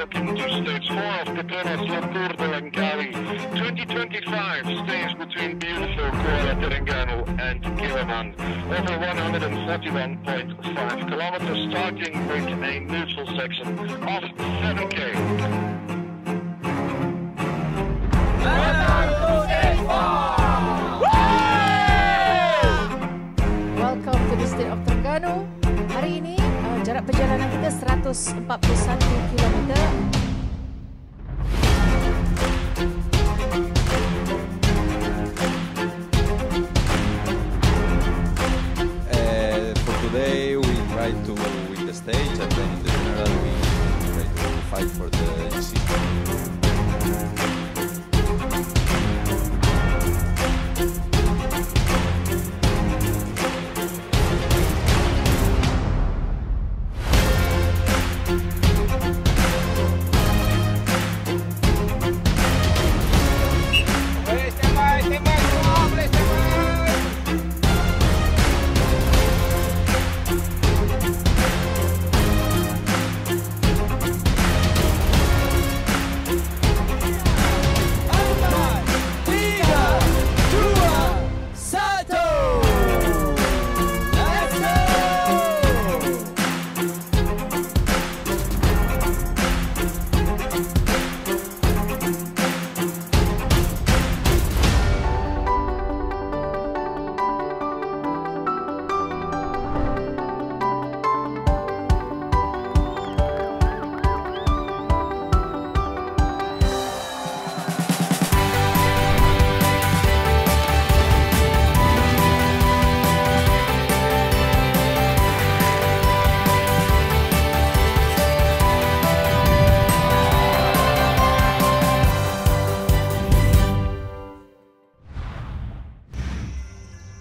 walking to stage 4 of Petronas Tour de Langkawi 2025 stays between beautiful Kuala Terengganu and Kiraman. Over 141.5 kilometers, starting with a neutral section of 7K. Welcome to the state of Terengganu. Hari ini jarak perjalanan kita 141 km. For today, we try to win the stage, and then in the general, we try to fight for the GC.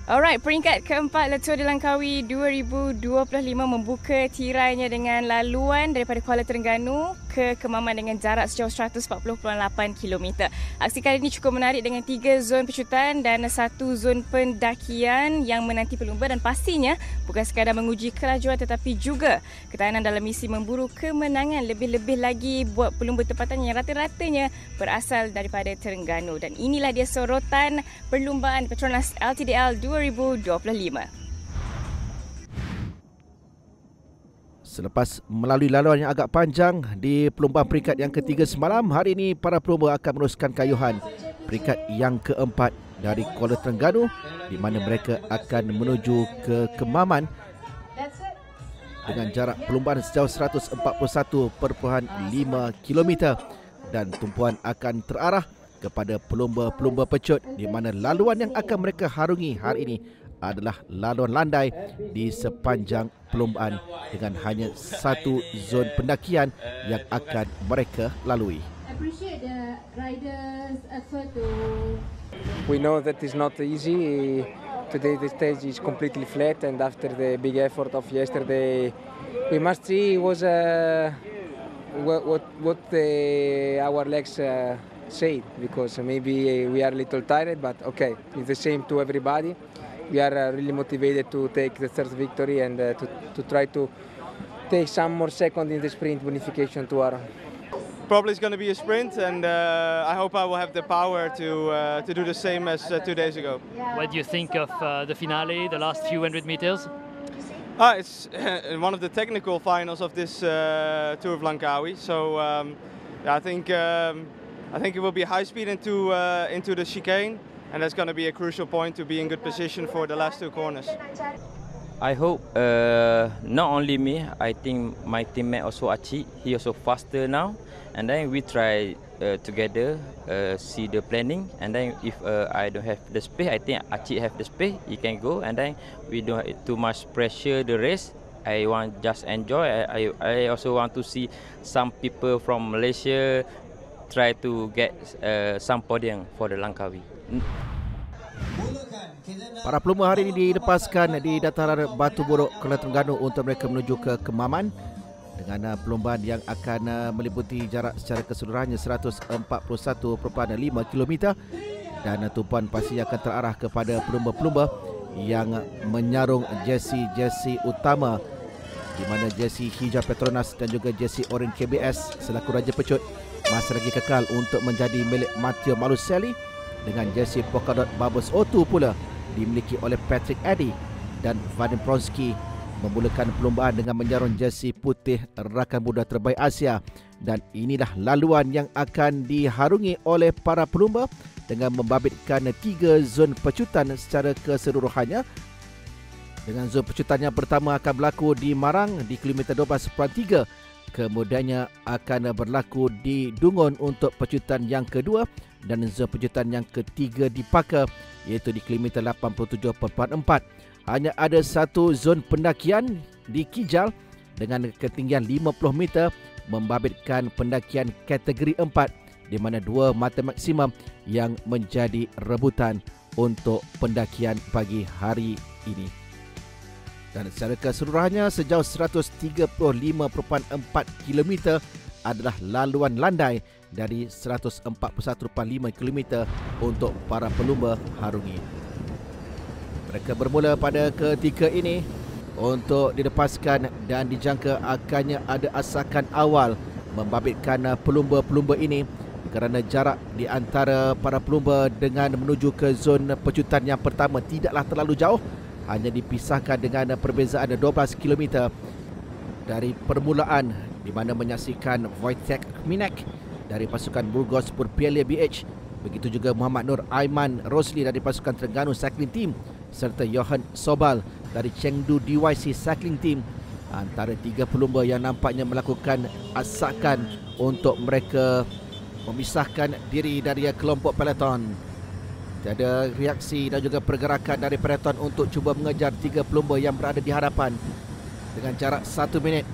Alright, peringkat keempat Tour de Langkawi 2025 membuka tirainya dengan laluan daripada Kuala Terengganu ke Kemaman dengan jarak sejauh 140.8 km. Aksi kali ini cukup menarik dengan 3 zon pecutan dan 1 zon pendakian yang menanti pelumba, dan pastinya bukan sekadar menguji kelajuan tetapi juga ketahanan dalam misi memburu kemenangan, lebih-lebih lagi buat pelumba tempatan yang rata-ratanya berasal daripada Terengganu. Dan inilah dia sorotan perlumbaan Petronas LTDL 2025. Selepas melalui laluan yang agak panjang di perlumbaan peringkat yang ketiga semalam, hari ini para pelumba akan meneruskan kayuhan peringkat yang keempat dari Kuala Terengganu, di mana mereka akan menuju ke Kemaman dengan jarak perlumbaan sejauh 141.5 km, dan tumpuan akan terarah kepada pelumba-pelumba pecut, di mana laluan yang akan mereka harungi hari ini adalah laluan landai di sepanjang perlumbaan dengan hanya 1 zon pendakian yang akan mereka lalui. We know that it's not easy. Today the stage is completely flat, and after the big effort of yesterday, we must see what our legs say, because maybe we are a little tired, but okay, it's the same to everybody. We are really motivated to take the third victory and to try to take some more seconds in the sprint bonification to Aron. Probably it's going to be a sprint, and I hope I will have the power to do the same as 2 days ago. What do you think of the finale, the last few hundred meters? It's one of the technical finals of this Tour of Langkawi, so I think it will be high speed into the chicane. And that's going to be a crucial point to be in good position for the last 2 corners. I hope not only me, I think my teammate also Aci, he also faster now. And then we try together, see the planning. And then if I don't have the space, I think Aci have the space, he can go. And then we don't have too much pressure the race. I want just enjoy. I also want to see some people from Malaysia try to get some podium for the Langkawi. Para pelumba hari ini dilepaskan di dataran Batu Buruk, Kuala Terengganu untuk mereka menuju ke Kemaman dengan perlumbaan yang akan meliputi jarak secara keseluruhannya 141.5 km, dan tumpuan pasti akan terarah kepada pelumba-pelumba yang menyarung jersey utama di mana jersey hijau Petronas dan juga jersey oranye KBS selaku Raja Pecut masih lagi kekal untuk menjadi milik Matteo Maluselli, dengan jersey polka dot Babos O2 pula dimiliki oleh Patrick Eddy, dan Vadim Pronsky memulakan perlombaan dengan menjarun jersey putih rakan muda terbaik Asia. Dan inilah laluan yang akan diharungi oleh para pelumba dengan membabitkan 3 zon pecutan secara keseluruhannya. Dengan zon pecutan yang pertama akan berlaku di Marang di kilometer 12.3. Kemudiannya akan berlaku di Dungun untuk pecutan yang kedua, dan zon pecutan yang ketiga di Paka iaitu di kilometer 87.4. Hanya ada satu zon pendakian di Kijal dengan ketinggian 50 meter membabitkan pendakian kategori 4, di mana 2 mata maksimum yang menjadi rebutan untuk pendakian pagi hari ini. Dan secara keseluruhannya sejauh 135.4 km adalah laluan landai dari 141.5 km untuk para pelumba harungi. Mereka bermula pada ketika ini untuk dilepaskan dan dijangka akannya ada asakan awal membabitkan pelumba-pelumba ini kerana jarak di antara para pelumba dengan menuju ke zon pecutan yang pertama tidaklah terlalu jauh, hanya dipisahkan dengan perbezaan 12 km dari permulaan, di mana menyaksikan Wojtek Kminek dari pasukan Burgos Purpielia BH, begitu juga Muhammad Nur Aiman Rosli dari pasukan Terengganu Cycling Team serta Johan Sobal dari Chengdu DYC Cycling Team, antara 3 pelumba yang nampaknya melakukan asakan untuk mereka memisahkan diri dari kelompok peloton. Tiada reaksi dan juga pergerakan dari peloton untuk cuba mengejar 3 pelumba yang berada di hadapan dengan jarak 1 minit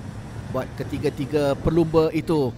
buat ketiga-tiga pelumba itu.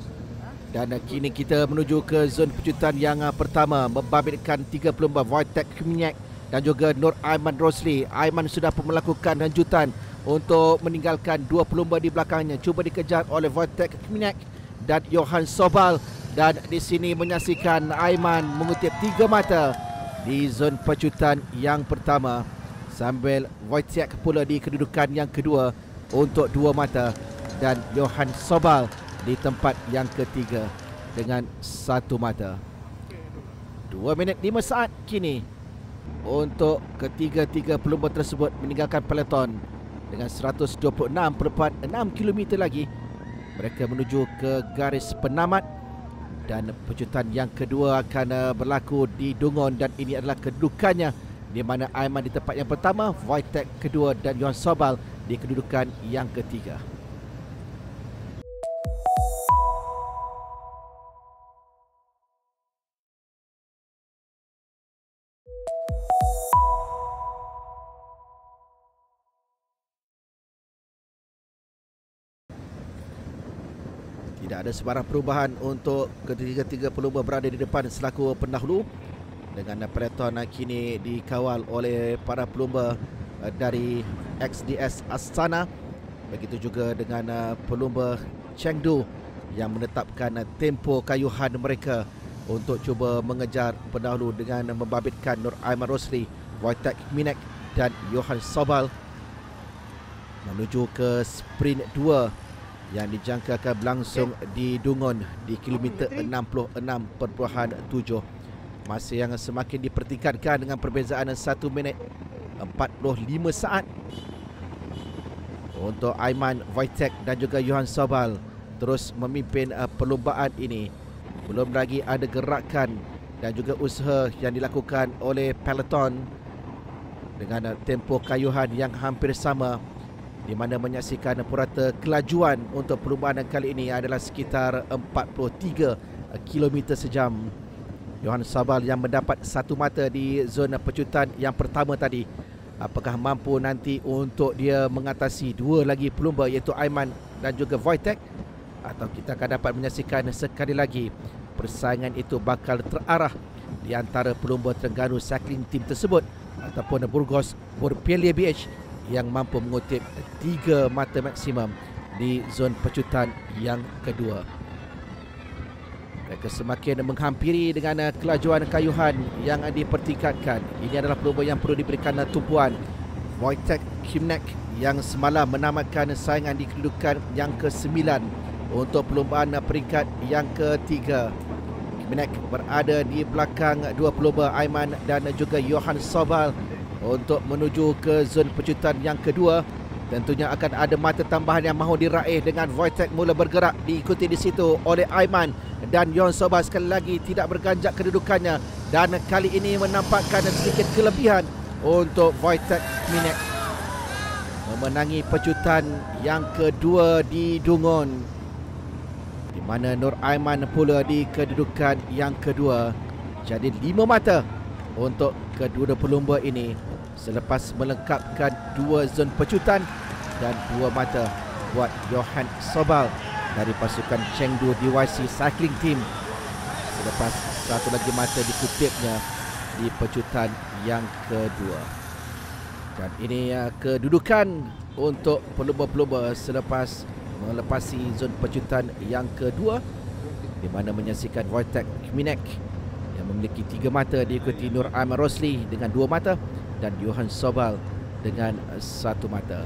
Dan kini kita menuju ke zon pecutan yang pertama membabitkan 3 pelumba Wojtek Kminek dan juga Nur Aiman Rosli. Aiman sudah pun melakukan lanjutan untuk meninggalkan 2 pelumba di belakangnya. Cuba dikejar oleh Wojtek Kminek dan Johan Sobal, dan di sini menyaksikan Aiman mengutip 3 mata di zon pecutan yang pertama, sambil Wojtek pula di kedudukan yang kedua untuk 2 mata, dan Johan Sobal di tempat yang ketiga dengan 1 mata. 2 minit 5 saat kini untuk ketiga-tiga pelumba tersebut meninggalkan peloton. Dengan 126.6 km lagi mereka menuju ke garis penamat, dan pecutan yang kedua akan berlaku di Dungun, dan ini adalah kedudukannya, di mana Aiman di tempat yang pertama, Wojtek kedua, dan Johan Sobal di kedudukan yang ketiga. Tidak ada sebarang perubahan untuk ketiga-tiga pelumba berada di depan selaku pendahulu, dengan peloton kini dikawal oleh para pelumba dari XDS Astana, begitu juga dengan pelumba Chengdu yang menetapkan tempo kayuhan mereka untuk cuba mengejar pendahulu dengan membabitkan Nur Aiman Rosli, Wojtek Kminek dan Johan Sobal menuju ke sprint 2 yang dijangka akan berlangsung di Dungun di kilometer 66.7. Masa yang semakin dipertingkatkan dengan perbezaan 1 minit 45 saat untuk Aiman, Wojtek dan juga Johan Sobal terus memimpin perlombaan ini. Belum lagi ada gerakan dan juga usaha yang dilakukan oleh peloton dengan tempo kayuhan yang hampir sama, di mana menyaksikan purata kelajuan untuk perlombaan kali ini adalah sekitar 43 km sejam. Johan Sobal yang mendapat 1 mata di zona pecutan yang pertama tadi, apakah mampu nanti untuk dia mengatasi 2 lagi pelumba iaitu Aiman dan juga Wojtek, atau kita akan dapat menyaksikan sekali lagi persaingan itu bakal terarah di antara pelumba Terengganu Cycling Team tersebut ataupun Burgos Purpielia BH yang mampu mengutip 3 mata maksimum di zon pecutan yang kedua. Mereka semakin menghampiri dengan kelajuan kayuhan yang dipertingkatkan. Ini adalah pelumba yang perlu diberikan tumpuan. Wojtek Kminek yang semalam menamatkan saingan di kedudukan yang ke-9 untuk perlumbaan peringkat yang ke-3. Kiminek berada di belakang dua pelumba Aiman dan juga Johan Sobal untuk menuju ke zon pecutan yang kedua. Tentunya akan ada mata tambahan yang mahu diraih dengan Wojtek mula bergerak, diikuti di situ oleh Aiman dan Johan Sobal sekali lagi tidak berganjak kedudukannya, dan kali ini menampakkan sedikit kelebihan untuk Wojtek Kiminek memenangi pecutan yang kedua di Dungun, di mana Nur Aiman pula di kedudukan yang kedua. Jadi 5 mata untuk kedua pelumba ini selepas melengkapkan 2 zon pecutan, dan 2 mata buat Johan Sobal dari pasukan Chengdu DYC Cycling Team selepas 1 lagi mata dikutipnya di pecutan yang kedua. Dan ini kedudukan untuk pelumba-pelumba selepas melepasi zon pecutan yang kedua, di mana menyaksikan Wojtek Kiminek yang memiliki 3 mata, diikuti Nur Aiman Rosli dengan 2 mata dan Johan Sobal dengan 1 mata.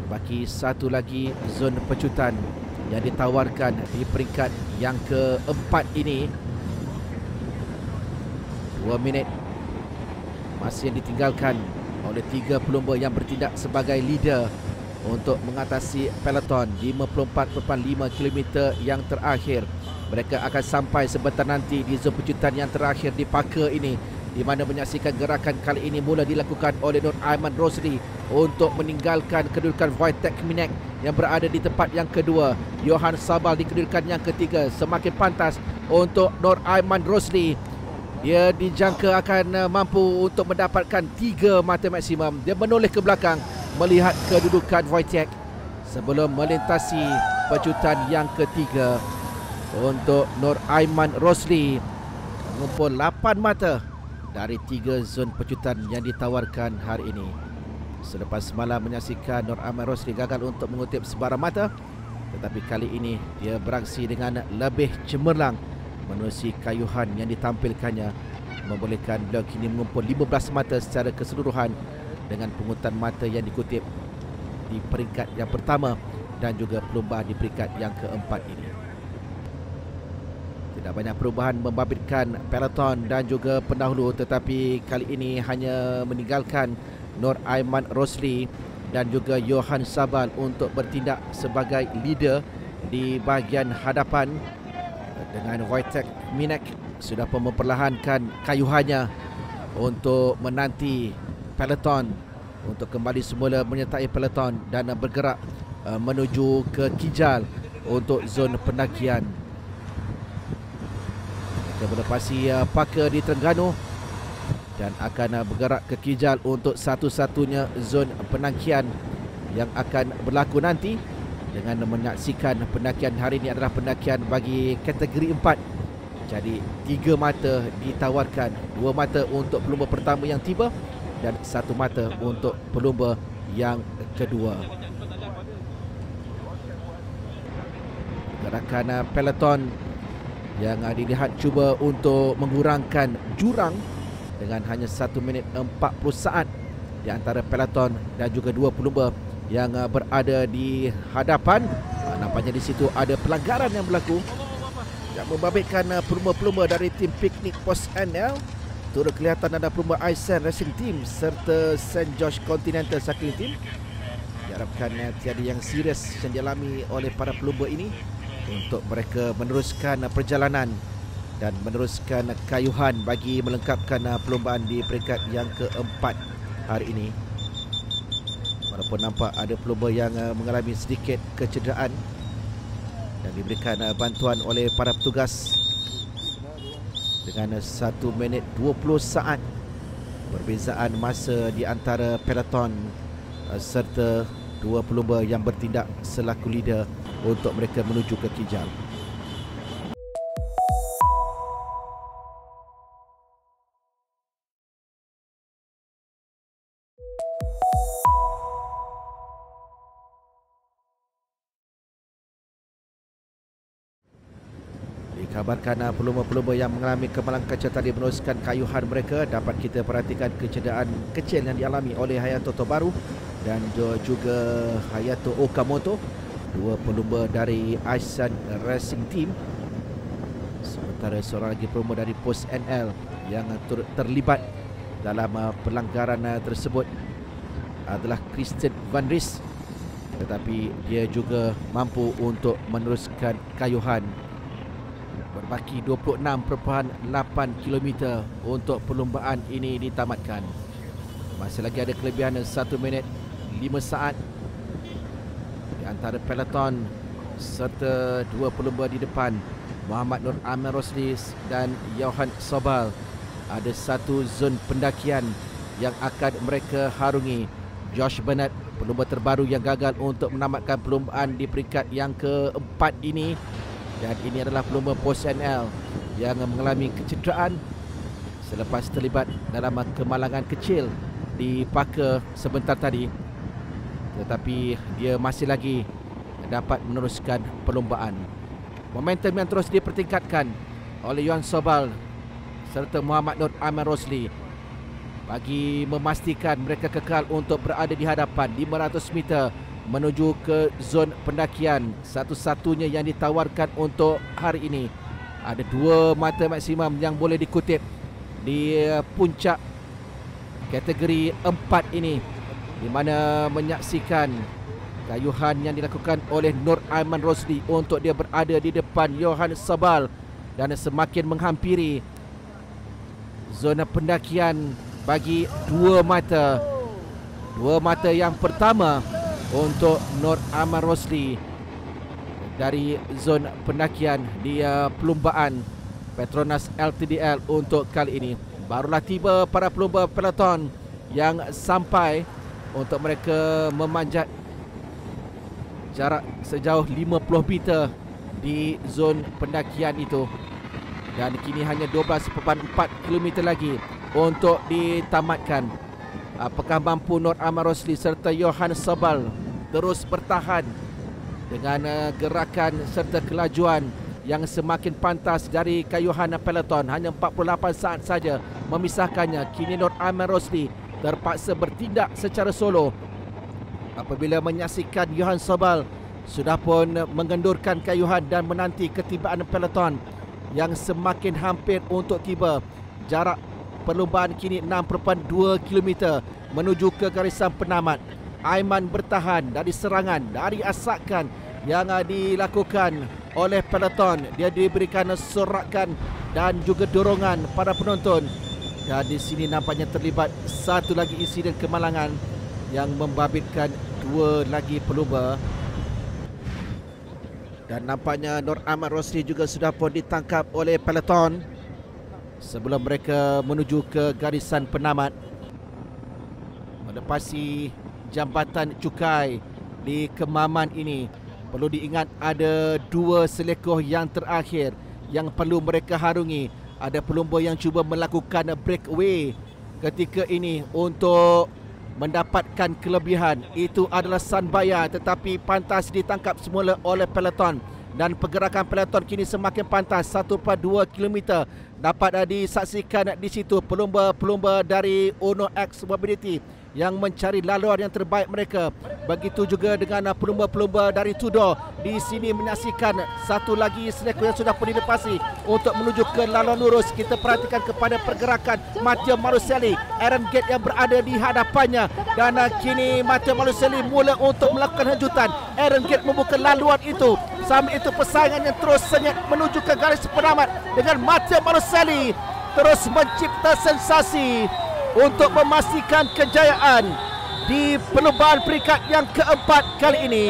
Berbaki 1 lagi zon pecutan yang ditawarkan di peringkat yang ke-4 ini. 2 minit masih yang ditinggalkan oleh 3 pelumba yang bertindak sebagai leader untuk mengatasi peloton 54.5 km yang terakhir. Mereka akan sampai sebentar nanti di zon pecutan yang terakhir di Parker ini, di mana menyaksikan gerakan kali ini mula dilakukan oleh Nur Aiman Rosli untuk meninggalkan kedudukan Wojtek Kiminek yang berada di tempat yang kedua. Johan Sobal di kedudukan yang ketiga. Semakin pantas untuk Nur Aiman Rosli. Dia dijangka akan mampu untuk mendapatkan 3 mata maksimum. Dia menoleh ke belakang melihat kedudukan Wojtek sebelum melintasi pecutan yang ketiga. Untuk Nur Aiman Rosli mengumpul 8 mata dari 3 zon pecutan yang ditawarkan hari ini. Selepas semalam menyaksikan Nur Aiman Rosli gagal untuk mengutip sebarang mata, tetapi kali ini dia beraksi dengan lebih cemerlang menerusi kayuhan yang ditampilkannya, membolehkan beliau kini mengumpul 15 mata secara keseluruhan dengan pungutan mata yang dikutip di peringkat yang pertama dan juga perlumbaan di peringkat yang keempat ini. Tidak banyak perubahan membabitkan peloton dan juga pendahulu, tetapi kali ini hanya meninggalkan Nur Aiman Rosli dan juga Johan Sobal untuk bertindak sebagai leader di bahagian hadapan, dengan Wojtek Kiminek sudah pun memperlahankan kayuhannya untuk menanti peloton untuk kembali semula menyertai peloton dan bergerak menuju ke Kijal untuk zon pendakian. Mereka melepasi Parker di Terengganu dan akan bergerak ke Kijal untuk satu-satunya zon pendakian yang akan berlaku nanti, dengan menyaksikan pendakian hari ini adalah pendakian bagi kategori 4. Jadi 3 mata ditawarkan, 2 mata untuk pelumba pertama yang tiba dan 1 mata untuk pelumba yang kedua. Gerakan peloton yang dilihat cuba untuk mengurangkan jurang dengan hanya 1 minit 40 saat di antara peloton dan juga 2 pelumba yang berada di hadapan. Nampaknya di situ ada pelanggaran yang berlaku yang membabitkan pelumba-pelumba dari tim Piknik Pos NL. Turut kelihatan ada pelumba Aisen Racing Team serta St. George Continental Cycling Team. Diharapkan tiada yang serius yang dialami oleh para pelumba ini untuk mereka meneruskan perjalanan dan meneruskan kayuhan bagi melengkapkan perlumbaan di peringkat yang keempat hari ini. Walaupun nampak ada pelumba yang mengalami sedikit kecederaan dan diberikan bantuan oleh para petugas dengan 1 minit 20 saat perbezaan masa di antara peloton serta 2 pelumba yang bertindak selaku leader untuk mereka menuju ke Kijal. Kabarkan pelumba-pelumba yang mengalami kemalangan kaca tadi meneruskan kayuhan mereka. Dapat kita perhatikan kecederaan kecil yang dialami oleh Hayato Tobaru dan juga Hayato Okamoto, dua pelumba dari Aisan Racing Team. Sementara seorang lagi pelumba dari Pos NL yang terlibat dalam pelanggaran tersebut adalah Christian Van Ries, tetapi dia juga mampu untuk meneruskan kayuhan. Berbaki 26.8 km untuk perlumbaan ini ditamatkan. Masih lagi ada kelebihan 1 minit 5 saat di antara peloton serta dua pelumba di depan, Muhammad Nur Amir Rosli dan Johan Sobal. Ada satu zon pendakian yang akan mereka harungi. Josh Bennett, pelumba terbaru yang gagal untuk menamatkan perlumbaan di peringkat yang keempat ini. Dan ini adalah pelumba Pos NL yang mengalami kecederaan selepas terlibat dalam kemalangan kecil di Parker sebentar tadi. Tetapi dia masih lagi dapat meneruskan perlumbaan. Momentum yang terus dipertingkatkan oleh Johan Sobal serta Muhammad Nur Amir Rosli bagi memastikan mereka kekal untuk berada di hadapan 500 meter menuju ke zon pendakian satu-satunya yang ditawarkan untuk hari ini. Ada 2 mata maksimum yang boleh dikutip di puncak kategori 4 ini, di mana menyaksikan kayuhan yang dilakukan oleh Nur Aiman Rosli untuk dia berada di depan Johan Sobal dan semakin menghampiri zona pendakian bagi 2 mata. 2 mata yang pertama untuk Nur Aiman Rosli dari zon pendakian di perlumbaan Petronas LTDL untuk kali ini. Barulah tiba para pelumba peloton yang sampai untuk mereka memanjat jarak sejauh 50 meter di zon pendakian itu. Dan kini hanya 12.4 km lagi untuk ditamatkan. Apakah mampu Nur Aiman Rosli serta Johan Sobal terus bertahan dengan gerakan serta kelajuan yang semakin pantas dari kayuhan peloton? Hanya 48 saat saja memisahkannya. Kini Nur Aiman Rosli terpaksa bertindak secara solo apabila menyaksikan Johan Sobal sudah pun mengendurkan kayuhan dan menanti ketibaan peloton yang semakin hampir untuk tiba. Jarak perlumbaan kini 6.2 km menuju ke garisan penamat. Aiman bertahan dari serangan, dari asakan yang dilakukan oleh peloton. Dia diberikan sorakan dan juga dorongan para penonton. Dan di sini nampaknya terlibat satu lagi insiden kemalangan yang membabitkan 2 lagi pelumba. Dan nampaknya Nur Aiman Rosli juga sudah pun ditangkap oleh peloton sebelum mereka menuju ke garisan penamat. Melepasi jambatan cukai di Kemaman ini, perlu diingat ada 2 selekoh yang terakhir yang perlu mereka harungi. Ada pelumba yang cuba melakukan breakaway ketika ini untuk mendapatkan kelebihan. Itu adalah Sanbaya, tetapi pantas ditangkap semula oleh peloton. Dan pergerakan peloton kini semakin pantas. 1.2 km dapat disaksikan di situ pelumba-pelumba dari Uno X Mobility yang mencari laluan yang terbaik mereka. Begitu juga dengan pelumba-pelumba dari Tudor di sini menyaksikan satu lagi seleko yang sudah pun dilepasi untuk menuju ke laluan lurus. Kita perhatikan kepada pergerakan Matteo Maluselli, Aaron Gate yang berada di hadapannya. Dan kini Matteo Maluselli mula untuk melakukan hembutan. Aaron Gate membuka laluan itu. Sambil itu persaingan yang terus senyap menuju ke garis penamat dengan Matteo Maluselli terus mencipta sensasi untuk memastikan kejayaan di perlumbaan peringkat yang keempat kali ini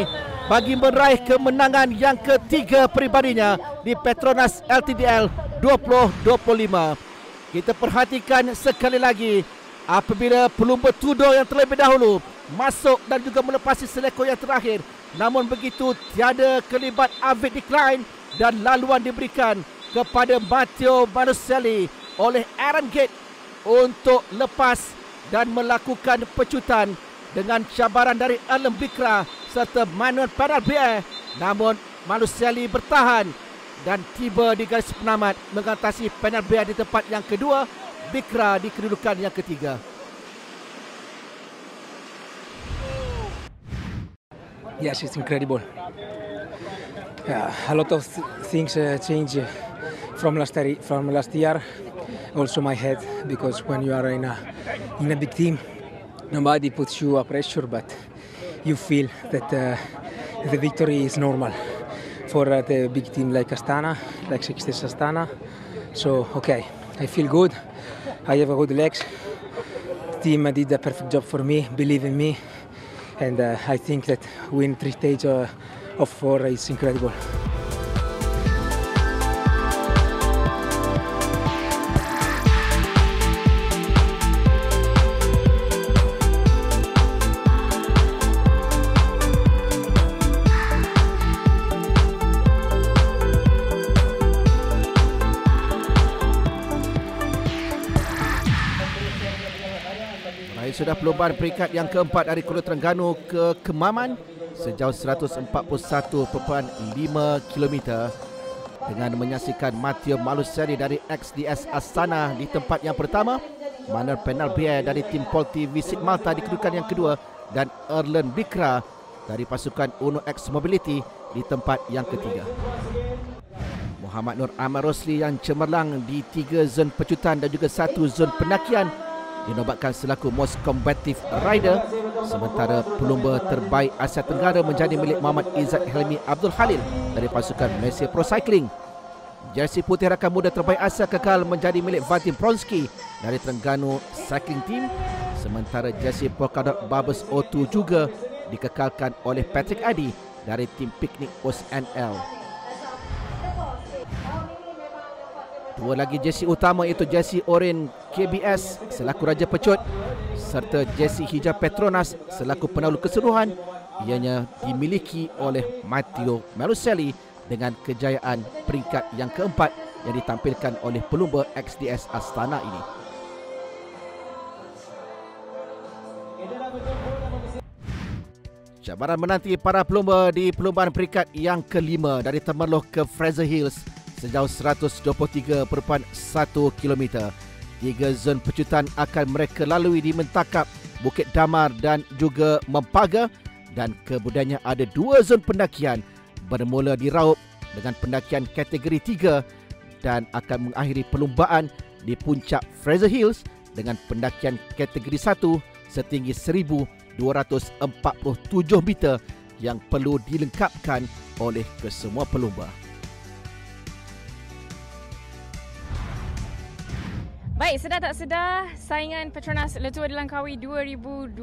bagi meraih kemenangan yang ketiga peribadinya di Petronas LTDL 2025. Kita perhatikan sekali lagi apabila pelumba Tudor yang terlebih dahulu masuk dan juga melepasi seleko yang terakhir. Namun begitu tiada kelibat Avid Decline dan laluan diberikan kepada Matteo Maluselli oleh Aaron Gate untuk lepas dan melakukan pecutan dengan cabaran dari Alam Bikra serta Manuel Paralbier. Namun Maluselli bertahan dan tiba di garis penamat mengatasi Penal Bear di tempat yang kedua, Bikra di kedudukan yang ketiga. Yes, it's incredible. A lot of things change from last year. Also my head, because when you are in a big team, nobody puts you a pressure, but you feel that the victory is normal for the big team like Astana, like Sixties Astana. So okay, I feel good. I have a good legs. Team did a perfect job for me, believe in me, and I think that win 3 stages of 4 is incredible. Sudah perlombaan peringkat yang keempat dari Kuala Terengganu ke Kemaman sejauh 141.5 km dengan menyaksikan Matteo Maluseri dari XDS Astana di tempat yang pertama, Manuel Penal Bear dari tim Polti Visit Malta di kedudukan yang kedua, dan Erlen Bikra dari pasukan Uno X Mobility di tempat yang ketiga. Muhammad Nur Ahmad Rosli yang cemerlang di 3 zon pecutan dan juga 1 zon pendakian dinobatkan selaku Most Combative Rider, sementara pelumba terbaik Asia Tenggara menjadi milik Muhammad Izzat Helmi Abdul Khalil dari pasukan Malaysia Pro Cycling. Jersey putih rakan muda terbaik Asia kekal menjadi milik Vadim Pronsky dari Terengganu Cycling Team, sementara jersey Polkadot Barbers O2 juga dikekalkan oleh Patrick Addy dari tim Piknik Os NL. Dua lagi jersey utama iaitu jersey Oren KBS selaku Raja Pecut serta jersey hijau Petronas selaku penalu keseluruhan ianya dimiliki oleh Matteo Maluselli dengan kejayaan peringkat yang keempat yang ditampilkan oleh pelumba XDS Astana ini. Cabaran menanti para pelumba di perlombaan peringkat yang kelima dari Temerloh ke Fraser Hills sejauh 123.1 km. 3 zon pecutan akan mereka lalui di Mentakap, Bukit Damar dan juga Mempaga, dan kemudiannya ada 2 zon pendakian bermula di Raup dengan pendakian kategori 3 dan akan mengakhiri perlumbaan di puncak Fraser Hills dengan pendakian kategori 1 setinggi 1,247 meter yang perlu dilengkapkan oleh kesemua pelumba. Baik, sedar tak sedar, saingan Petronas Le Tour de Langkawi 2025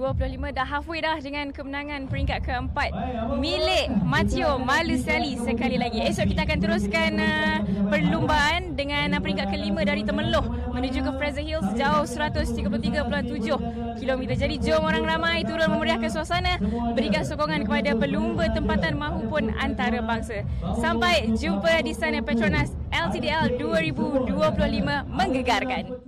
dah halfway dah dengan kemenangan peringkat keempat milik Matteo Maluselli sekali lagi. Esok kita akan teruskan perlumbaan dengan peringkat kelima dari Temerloh menuju ke Fraser Hills sejauh 133.7 km. Jadi jom orang ramai turun memeriahkan suasana, berikan sokongan kepada pelumba tempatan mahupun antarabangsa. Sampai jumpa di sana. Petronas LTDL 2025 menggegarkan.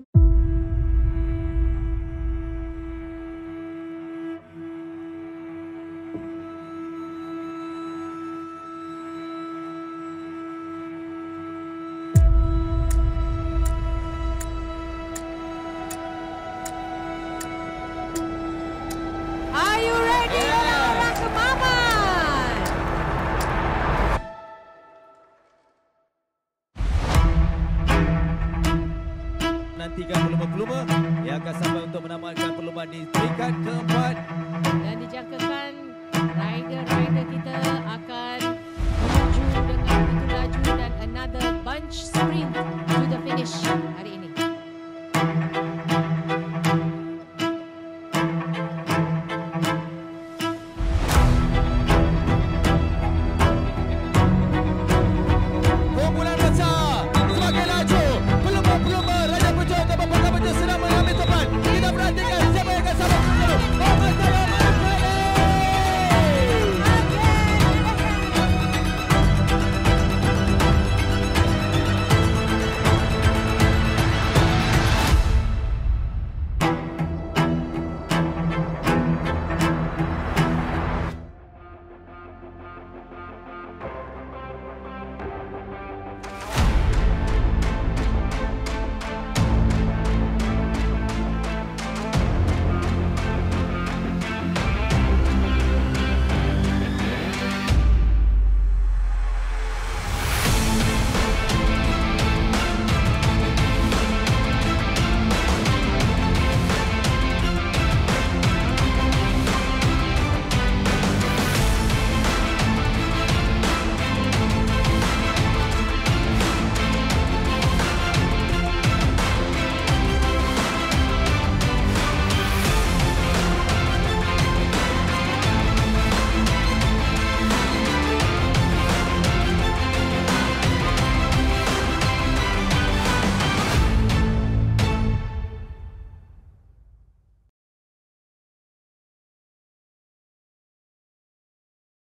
Nantikan pelumba-pelumba yang akan sampai untuk menamatkan perlumbaan di peringkat keempat. Dan dijangkakan rider-rider kita akan